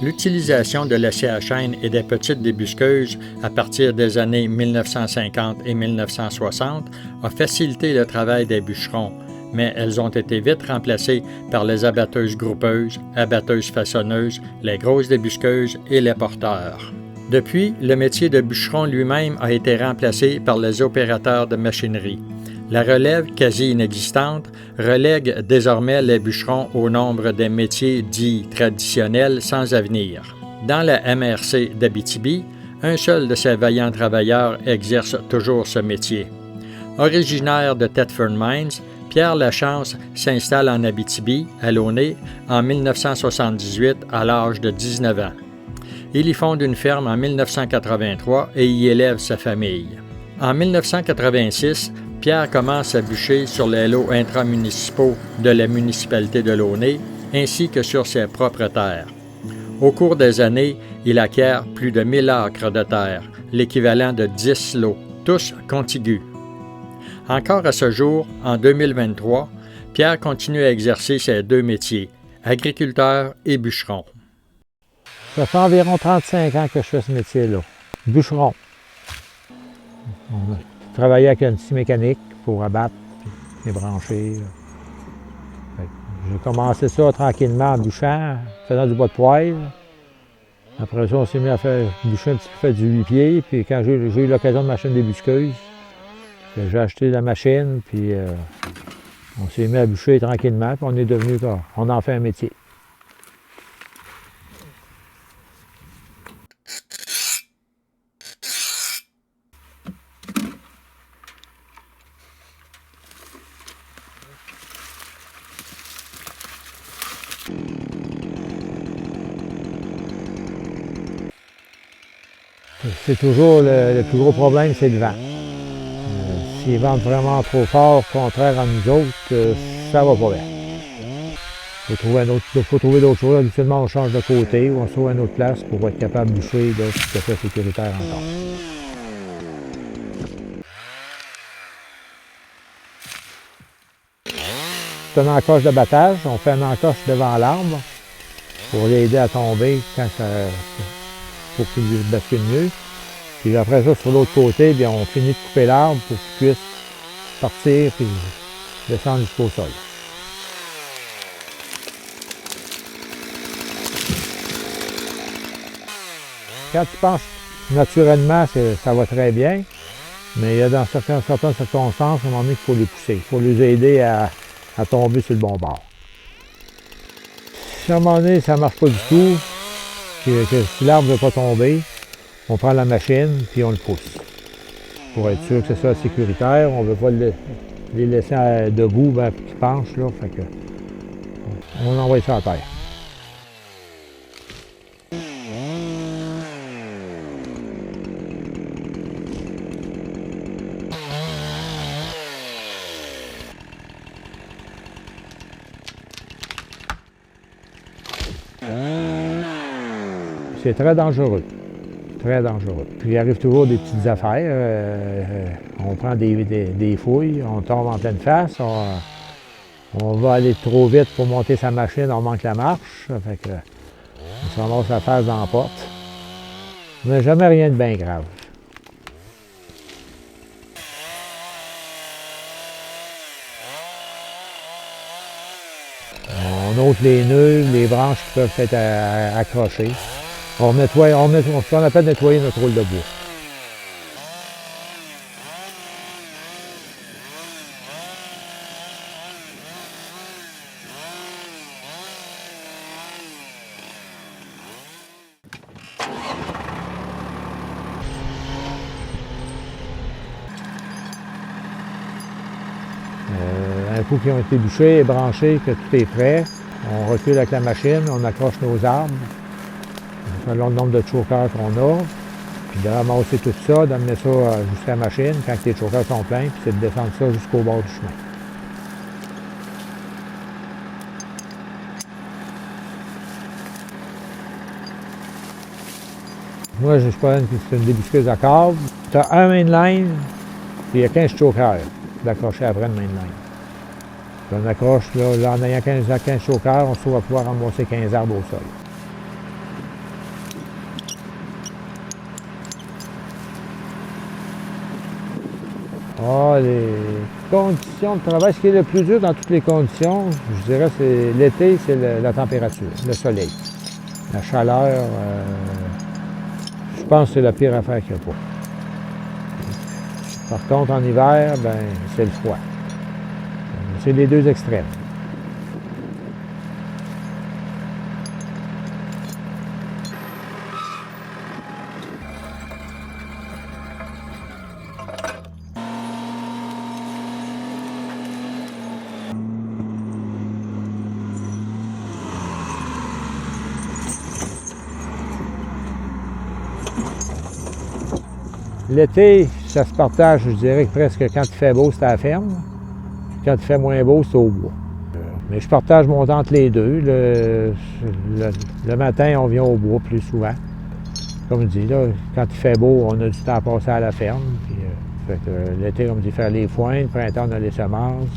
L'utilisation de la scie à chaîne et des petites débusqueuses à partir des années 1950 et 1960 a facilité le travail des bûcherons, mais elles ont été vite remplacées par les abatteuses groupeuses, abatteuses façonneuses, les grosses débusqueuses et les porteurs. Depuis, le métier de bûcheron lui-même a été remplacé par les opérateurs de machinerie. La relève, quasi inexistante, relègue désormais les bûcherons au nombre des métiers dits traditionnels sans avenir. Dans la MRC d'Abitibi, un seul de ces vaillants travailleurs exerce toujours ce métier. Originaire de Thetford Mines, Pierre Lachance s'installe en Abitibi, à Launay, en 1978 à l'âge de 19 ans. Il y fonde une ferme en 1983 et y élève sa famille. En 1986, Pierre commence à bûcher sur les lots intramunicipaux de la municipalité de Launay, ainsi que sur ses propres terres. Au cours des années, il acquiert plus de 1000 acres de terre, l'équivalent de 10 lots, tous contigus. Encore à ce jour, en 2023, Pierre continue à exercer ses deux métiers, agriculteur et bûcheron. Ça fait environ 35 ans que je fais ce métier-là, bûcheron. Je travaillais avec une scie mécanique pour abattre et brancher. J'ai commencé ça tranquillement en bûchant, faisant du bois de poêle. Après ça, on s'est mis à faire bûcher un petit peu du 8 pieds. Puis quand j'ai eu l'occasion de m'acheter une débusqueuse, j'ai acheté la machine, puis on s'est mis à bûcher tranquillement, puis on est devenu, on en fait un métier. C'est toujours le plus gros problème, c'est le vent. S'ils ventent vraiment trop fort, contraire à nous autres, ça va pas bien. Il faut trouver d'autres choses. Habituellement, on change de côté ou on se trouve à une autre place pour être capable de bûcher là, tout à fait sécuritaire encore. C'est un encoche de battage. On fait un encoche devant l'arbre pour l'aider à tomber pour qu'il bascule mieux. Puis après ça, sur l'autre côté, bien, on finit de couper l'arbre pour qu'il puisse partir et descendre jusqu'au sol. Quand tu penses naturellement, ça va très bien, mais il y a dans certaines circonstances, à un moment donné, qu'il faut les pousser. Il faut les aider à tomber sur le bon bord. Si à un moment donné, ça ne marche pas du tout, que si l'arbre ne veut pas tomber, on prend la machine puis on le pousse. Pour être sûr que ce soit sécuritaire, on ne veut pas les laisser debout qu'ils penchent. Là, fait que, on envoie ça à terre. C'est très dangereux. Très dangereux. Puis il arrive toujours des petites affaires. On prend des fouilles, on tombe en pleine face, on va aller trop vite pour monter sa machine, on manque la marche. Fait que, on se ramasse la face dans la porte. Mais jamais rien de bien grave. On ôte les nœuds, les branches qui peuvent être accrochées. On fait ce qu'on appelle nettoyer notre rôle de bois. Un coup qu'ils ont été bûchés et branchés, que tout est prêt, on recule avec la machine, on accroche nos arbres. Selon le nombre de chokers qu'on a, puis de ramasser tout ça, d'amener ça jusqu'à la machine quand les chokers sont pleins, puis c'est de descendre ça jusqu'au bord du chemin. Moi, je prends une débusqueuse à câble. Tu as un mainline, puis il y a 15 chokers. d'accrocher après de main de même. Puis on accroche, là, en ayant 15 chauffeurs, on se trouve à pouvoir ramasser 15 arbres au sol. Ah, les conditions de travail, ce qui est le plus dur dans toutes les conditions, je dirais, c'est l'été, c'est la température, le soleil. La chaleur, je pense que c'est la pire affaire qu'il n'y a pas. Par contre, en hiver, ben, c'est le froid. C'est les deux extrêmes. L'été, ça se partage, je dirais, presque quand il fait beau, c'est à la ferme. Quand il fait moins beau, c'est au bois. Mais je partage mon temps entre les deux. Le matin, on vient au bois plus souvent. Comme je dis, là, quand il fait beau, on a du temps à passer à la ferme. Puis, l'été, comme je dis, faire les foins. Le printemps, on a les semences.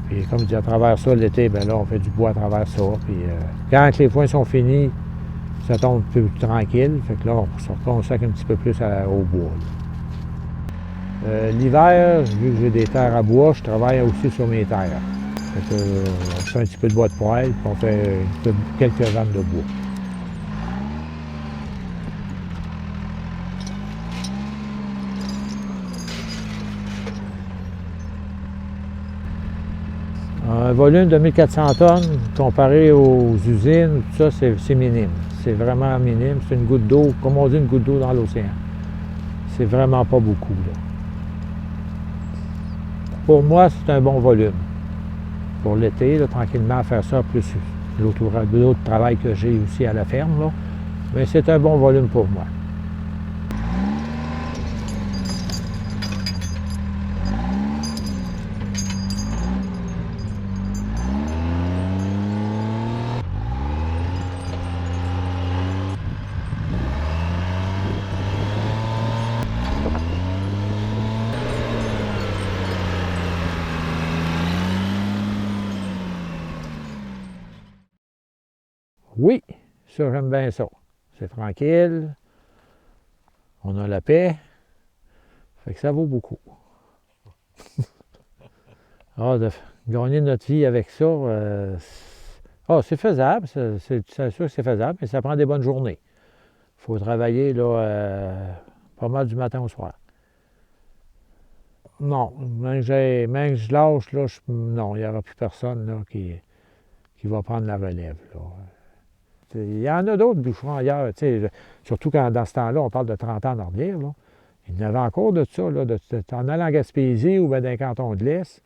Puis, comme je dis, à travers ça, l'été, bien là, on fait du bois à travers ça. Puis, quand les foins sont finis, ça tombe un peu plus tranquille. Fait que là, on se consacre un petit peu plus au bois. L'hiver, vu que j'ai des terres à bois, je travaille aussi sur mes terres. Fait que, on fait un petit peu de bois de poêle, puis on fait quelques vannes de bois. Un volume de 1400 tonnes, comparé aux usines, tout ça, c'est minime. C'est vraiment minime. C'est une goutte d'eau, comme on dit, une goutte d'eau dans l'océan. C'est vraiment pas beaucoup, là. Pour moi, c'est un bon volume. Pour l'été, tranquillement, faire ça, plus l'autre travail que j'ai aussi à la ferme, là. Mais c'est un bon volume pour moi. Oui, ça, j'aime bien ça. C'est tranquille. On a la paix. Fait que ça vaut beaucoup. Ah, de gagner notre vie avec ça, c'est faisable. C'est sûr que c'est faisable, mais ça prend des bonnes journées. Il faut travailler là, pas mal du matin au soir. Non, même que je lâche, là, non, il n'y aura plus personne là, qui va prendre la relève. Là. Il y en a d'autres bûcherons ailleurs, surtout quand dans ce temps-là, on parle de 30 ans en arrière. Là. Il y en avait encore de ça, là, en allant en Gaspésie ou bien dans les cantons de l'Est.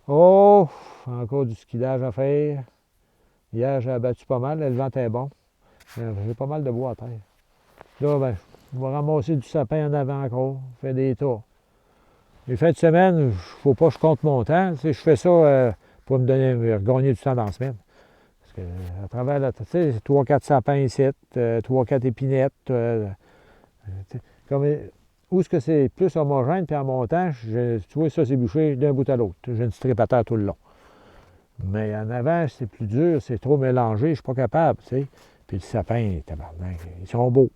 Oh, encore du skidage à faire. Hier, j'ai abattu pas mal, le vent était bon. J'ai pas mal de bois à terre. Là, ben, je vais ramasser du sapin en avant encore, faire des tas. Les fins de semaine, il ne faut pas que je compte mon temps. Je fais ça pour me gagner du temps dans la semaine. Parce que à travers la, tu sais, 3-4 sapins ici, 3-4 épinettes. Où est-ce que c'est plus homogène, puis en montant, tu vois, ça, c'est bûché d'un bout à l'autre. J'ai une strip à terre tout le long. Mais en avant, c'est plus dur, c'est trop mélangé, je ne suis pas capable, tu sais. Puis le sapin, tabarnak, ils sont beaux.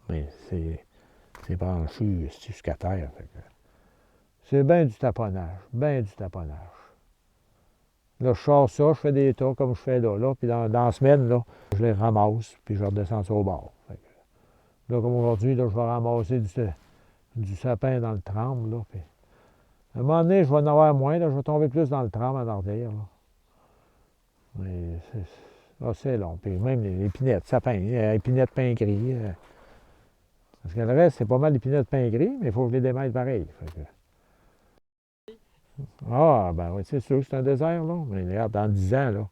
Mais c'est branchu jusqu'à terre. C'est bien du taponnage, bien du taponnage. Là, je sors ça, je fais des tas comme je fais là. Puis dans la semaine, là, je les ramasse, puis je redescends ça au bord. Là, comme aujourd'hui, là, je vais ramasser du sapin dans le tremble. Là, puis à un moment donné, je vais en avoir moins, là, je vais tomber plus dans le tremble en arrière. Là. Mais c'est long. Puis même les épinettes, sapin, épinettes pain gris. Parce que le reste, c'est pas mal d'épinettes pain gris, mais il faut que je les démêle pareil. Ah, ben oui, c'est sûr que c'est un désert, là. Mais regarde, dans 10 ans, là,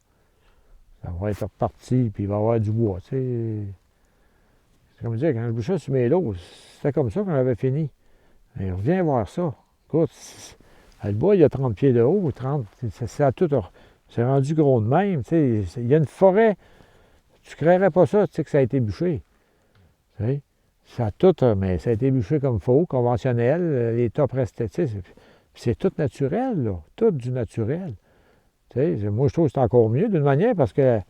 ça va être reparti, puis il va y avoir du bois, tu sais. C'est comme dire, quand je bûchais sur mes lots, c'était comme ça qu'on avait fini. Mais reviens voir ça. Écoute, le bois, il y a 30 pieds de haut, 30, c'est rendu gros de même, tu sais. Il y a une forêt, tu ne créerais pas ça, tu sais, que ça a été bûché. Tu sais. Ça a tout, mais ça a été bûché comme il faut, conventionnel. Les tops restaient, tu sais, c'est tout naturel, là. Tout du naturel. Tu sais, moi, je trouve que c'est encore mieux d'une manière parce que,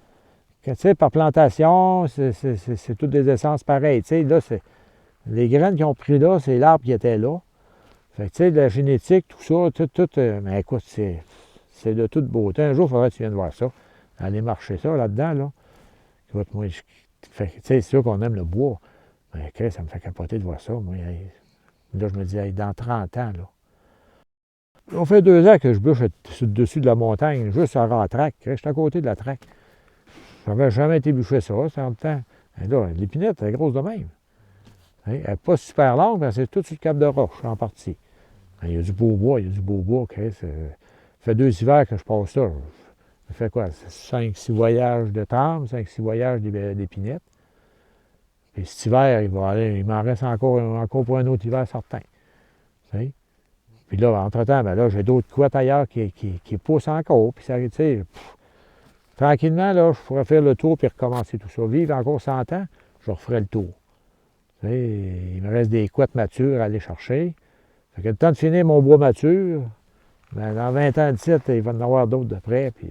tu sais, par plantation, c'est toutes des essences pareilles. Tu sais, là, les graines qu'ils ont pris là, c'est l'arbre qui était là. Fait que, tu sais, de la génétique, tout ça, tout, mais écoute, c'est de toute beauté. Un jour, il faudrait que tu viennes voir ça. Aller marcher ça là-dedans, là. Écoute, moi, tu sais, c'est sûr qu'on aime le bois. Mais okay, ça me fait capoter de voir ça. Moi, hey, là, je me dis, hey, dans 30 ans, là. On fait 2 ans que je bûche au-dessus de la montagne, juste à la traque. Je suis à côté de la traque. Ça n'avait jamais été bûché ça, c'est en même temps. Et là, l'épinette, elle est grosse de même. Elle n'est pas super longue, mais c'est tout sur le cap de roche, en partie. Il y a du beau bois, OK? Ça fait 2 hivers que je passe ça. Ça fait quoi? 5-6 voyages de trame, 5-6 voyages d'épinette. Puis cet hiver, il m'en reste encore pour un autre hiver certain. T'sais? Puis là, entre-temps, ben là, j'ai d'autres couettes ailleurs qui poussent encore. Puis ça, tu sais, tranquillement, là, je pourrais faire le tour puis recommencer tout ça. Vivre encore 100 ans, je referai le tour. T'sais, il me reste des couettes matures à aller chercher. Fait que le temps de finir mon bois mature, ben, dans 20 ans de site, il va y en avoir d'autres de près. Puis,